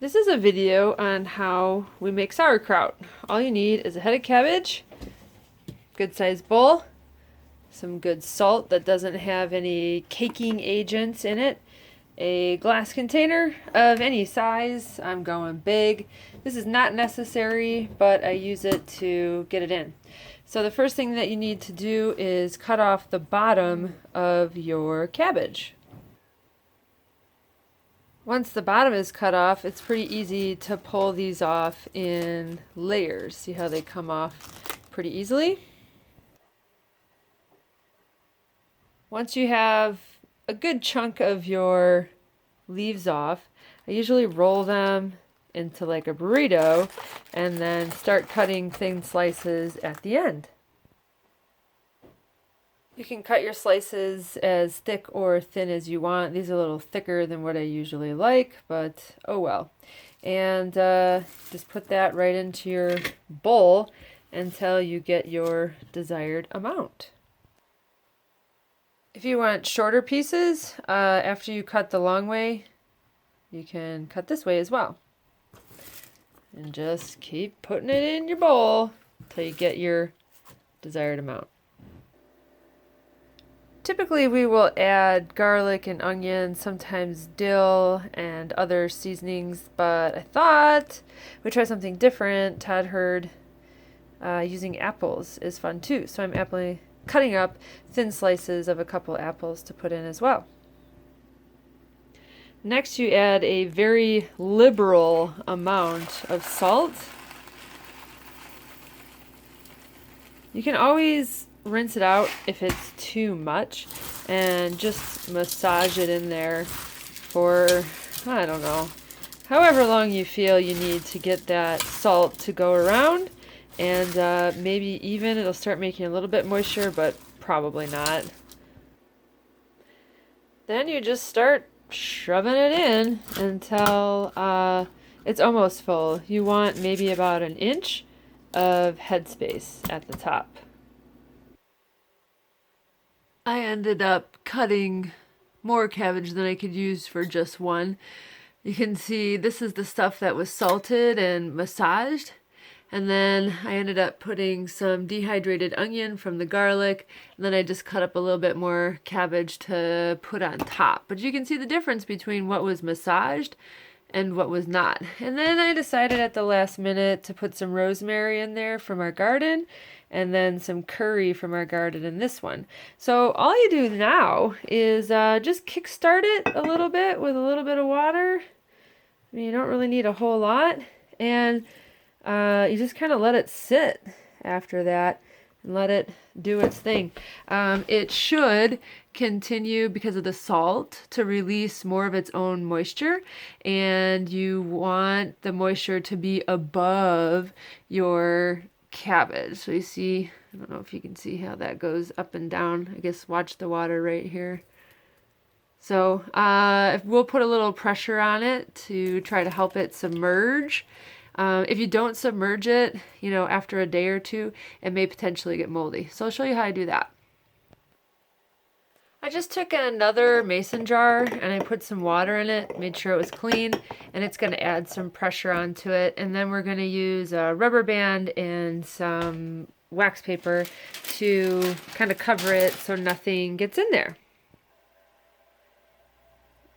This is a video on how we make sauerkraut. All you need is a head of cabbage, good sized bowl, some good salt that doesn't have any caking agents in it, a glass container of any size. I'm going big. This is not necessary, but I use it to get it in. So the first thing that you need to do is cut off the bottom of your cabbage. Once the bottom is cut off, it's pretty easy to pull these off in layers. See how they come off pretty easily? Once you have a good chunk of your leaves off, I usually roll them into like a burrito and then start cutting thin slices at the end. You can cut your slices as thick or thin as you want. These are a little thicker than what I usually like, but oh well. And just put that right into your bowl until you get your desired amount. If you want shorter pieces, after you cut the long way, you can cut this way as well. And just keep putting it in your bowl until you get your desired amount. Typically we will add garlic and onion, sometimes dill and other seasonings, but I thought we'd try something different. Todd heard using apples is fun too, so I'm cutting up thin slices of a couple apples to put in as well. Next you add a very liberal amount of salt. You can always rinse it out if it's too much and just massage it in there for, I don't know, however long you feel you need to get that salt to go around, and maybe even it'll start making a little bit moisture, but probably not. Then you just start shoving it in until it's almost full. You want maybe about an inch of headspace at the top. I ended up cutting more cabbage than I could use for just one. You can see this is the stuff that was salted and massaged. And then I ended up putting some dehydrated onion from the garlic. And then I just cut up a little bit more cabbage to put on top. But you can see the difference between what was massaged and what was not. And then I decided at the last minute to put some rosemary in there from our garden, and then some curry from our garden in this one. So all you do now is just kickstart it a little bit with a little bit of water. I mean, you don't really need a whole lot. And you just kind of let it sit after that and let it do its thing. It should continue, because of the salt, to release more of its own moisture, and you want the moisture to be above your cabbage. So you see, I don't know if you can see how that goes up and down. I guess watch the water right here. So we'll put a little pressure on it to try to help it submerge. If you don't submerge it, after a day or two, it may potentially get moldy. So I'll show you how I do that. I just took another mason jar and I put some water in it, made sure it was clean, and it's going to add some pressure onto it. And then we're going to use a rubber band and some wax paper to kind of cover it so nothing gets in there.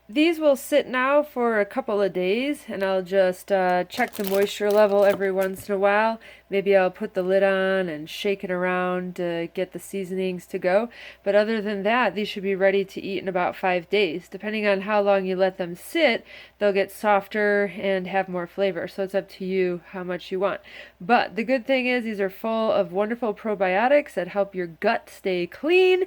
These will sit now for a couple of days, and I'll just check the moisture level every once in a while. Maybe I'll put the lid on and shake it around to get the seasonings to go. But other than that, these should be ready to eat in about 5 days. Depending on how long you let them sit, they'll get softer and have more flavor. So it's up to you how much you want. But the good thing is these are full of wonderful probiotics that help your gut stay clean,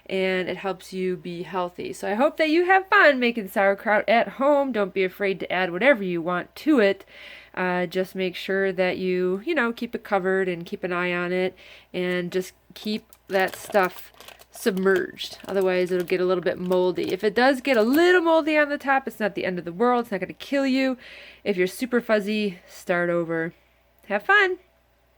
and it helps you be healthy. So I hope that you have fun making sauerkraut at home. Don't be afraid to add whatever you want to it. Just make sure that you keep it covered and keep an eye on it, and just keep that stuff submerged. Otherwise, it'll get a little bit moldy. If it does get a little moldy on the top, it's not the end of the world. It's not going to kill you. If you're super fuzzy, start over. Have fun.